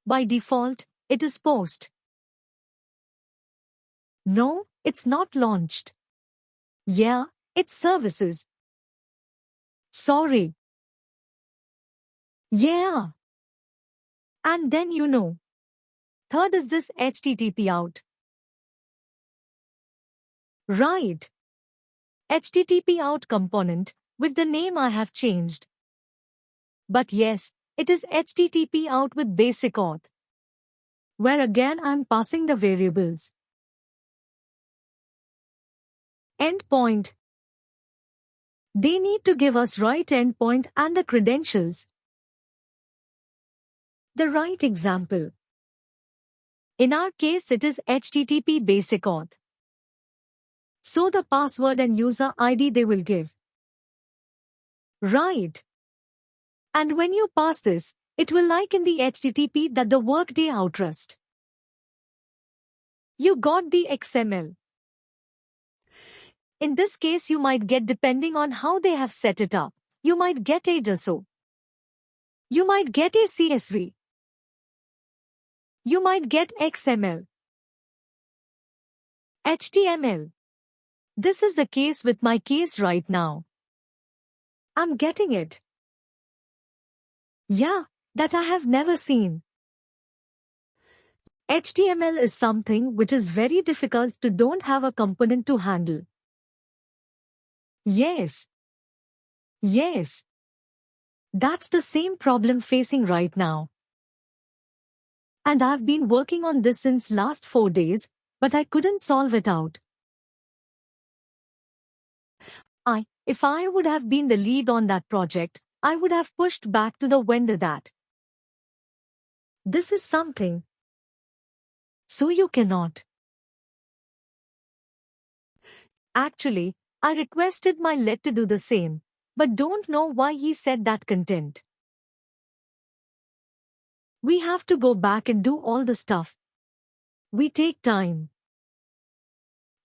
By default, it is post. No, it's not launched. Yeah, it's services. Sorry. Yeah. And then Third is this HTTP out. Right. HTTP out component, with the name I have changed. But yes, it is HTTP out with basic auth, where again I'm passing the variables. Endpoint. They need to give us right endpoint and the credentials. The right example. In our case it is HTTP basic auth. So the password and user ID they will give. Right. And when you pass this, it will like in the HTTP that the Workday outrust. You got the XML. In this case you might get, depending on how they have set it up, you might get a JSO. You might get a CSV. You might get XML. HTML. This is the case with my case right now. I'm getting it. Yeah, that I have never seen. HTML is something which is very difficult to don't have a component to handle. Yes. Yes. That's the same problem facing right now. And I've been working on this since last 4 days, but I couldn't solve it out. If I would have been the lead on that project, I would have pushed back to the vendor that this is something. So you cannot. Actually, I requested my lead to do the same, but don't know why he said that content. We have to go back and do all the stuff. We take time.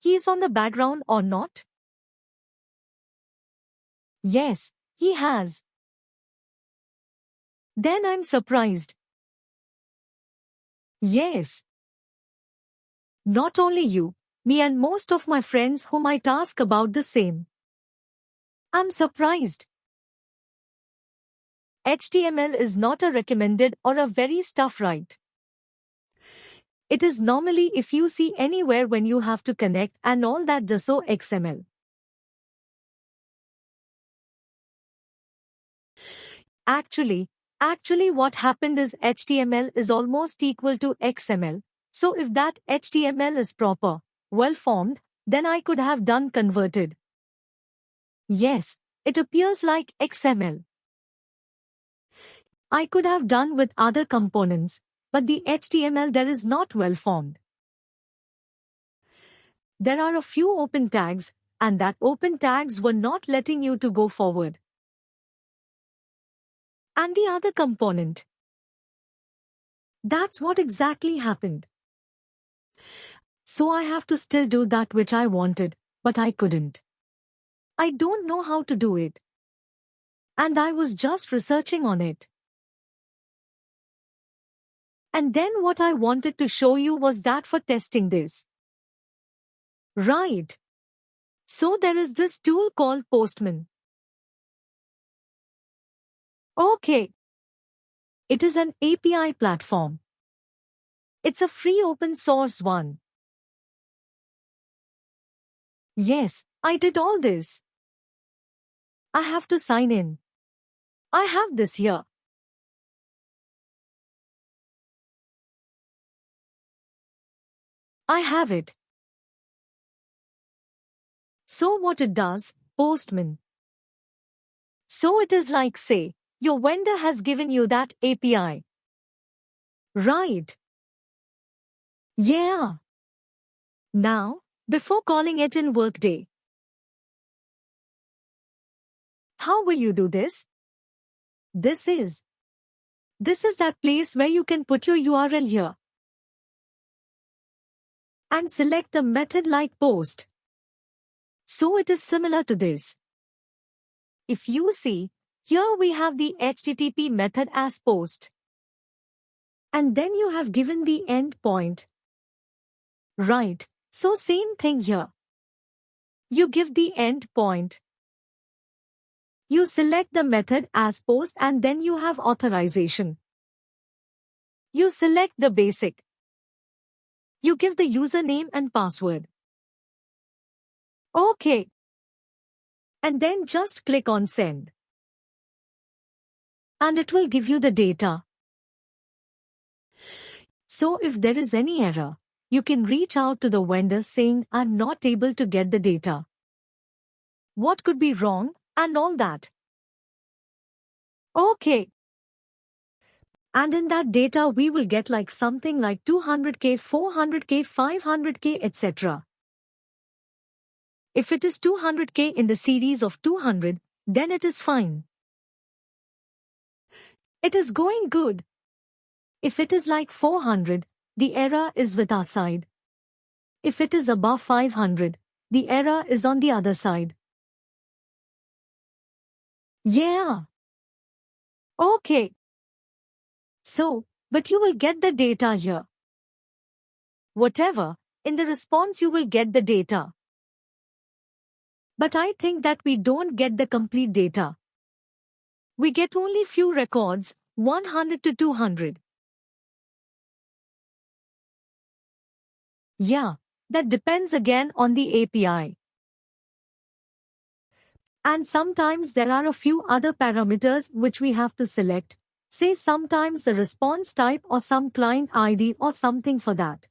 He's on the background or not? Yes, he has. Then I'm surprised. Yes. Not only you, me and most of my friends who might ask about the same. I'm surprised. HTML is not a recommended or a very stuff right. It is normally if you see anywhere when you have to connect and all that JSO XML. Actually what happened is HTML is almost equal to XML. So if that HTML is proper, well formed, then I could have done converted. Yes, it appears like XML. I could have done with other components, but the HTML there is not well formed. There are a few open tags, and that open tags were not letting you to go forward. And the other component. That's what exactly happened. So I have to still do that which I wanted, but I couldn't. I don't know how to do it. And I was just researching on it. And then what I wanted to show you was that for testing this. Right. So there is this tool called Postman. Okay. It is an API platform. It's a free open source one. Yes, I did all this. I have to sign in. I have this here. I have it. So what it does, Postman. So it is like, say, your vendor has given you that API. Right. Yeah. Now, before calling it in Workday, how will you do this? This is that place where you can put your URL here and select a method like post. So it is similar to this. If you see, here we have the HTTP method as post. And then you have given the end point. Right, so same thing here. You give the end point. You select the method as post and then you have authorization. You select the basic. You give the username and password. Okay. And then just click on send. And it will give you the data. So if there is any error, you can reach out to the vendor saying, I'm not able to get the data. What could be wrong, and all that. Okay. And in that data we will get like something like 200k, 400k, 500k, etc. If it is 200k in the series of 200, then it is fine. It is going good. If it is like 400, the error is with our side. If it is above 500, the error is on the other side. Yeah. Okay. So, but you will get the data here. Whatever, in the response you will get the data. But I think that we don't get the complete data. We get only few records, 100 to 200. Yeah, that depends again on the API. And sometimes there are a few other parameters which we have to select. Say sometimes the response type or some client ID or something for that.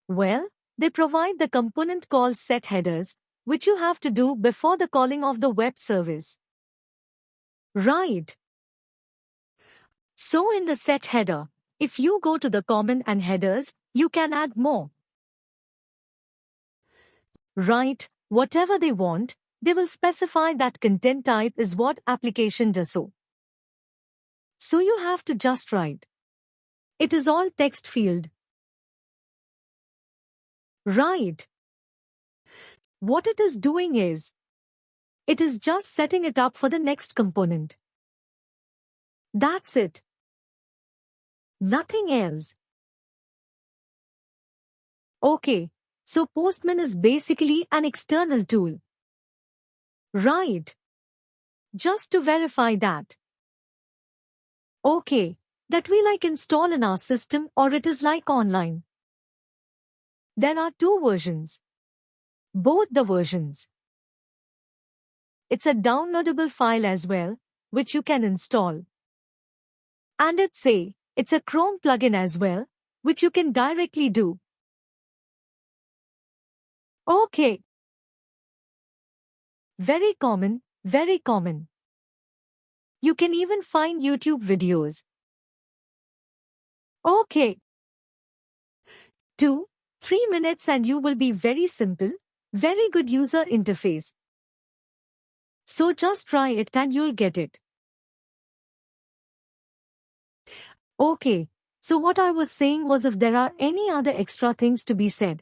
Well, they provide the component called set headers, which you have to do before the calling of the web service. Right. So in the set header, if you go to the common and headers, you can add more. Right, whatever they want, they will specify that content type is what application does so. So you have to just write. It is all text field. Right. What it is doing is, it is just setting it up for the next component. That's it. Nothing else. Okay, so Postman is basically an external tool. Right. Just to verify that. Okay, that we like install in our system or it is like online. There are two versions. Both the versions. It's a downloadable file as well, which you can install. And it's a Chrome plugin as well, which you can directly do. Okay. Very common, very common. You can even find YouTube videos. Okay. 2-3 minutes and you will be very simple, very good user interface. So just try it and you'll get it. Okay, so what I was saying was if there are any other extra things to be said.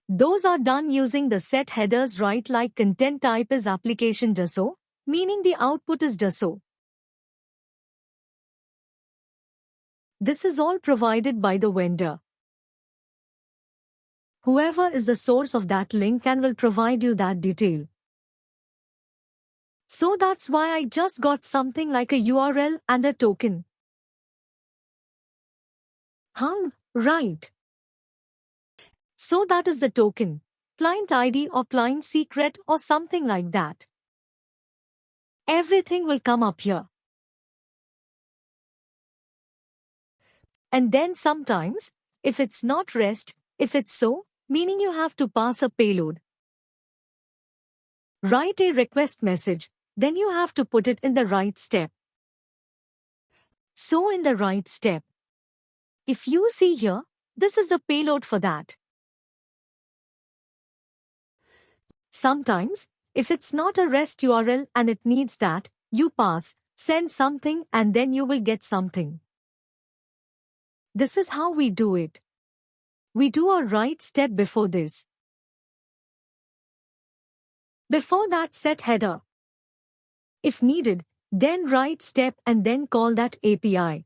Those are done using the set headers, right? Like content type is application does so, meaning the output is does so. This is all provided by the vendor. Whoever is the source of that link and will provide you that detail. So that's why I just got something like a URL and a token. Right. So that is the token, client ID or client secret or something like that. Everything will come up here. And then sometimes, if it's not REST, if it's so, meaning you have to pass a payload. Write a request message, then you have to put it in the right step. So in the right step. If you see here, this is the payload for that. Sometimes, if it's not a REST URL and it needs that, you send something and then you will get something. This is how we do it. We do a right step before this. Before that set header. If needed, Then write step and then call that API.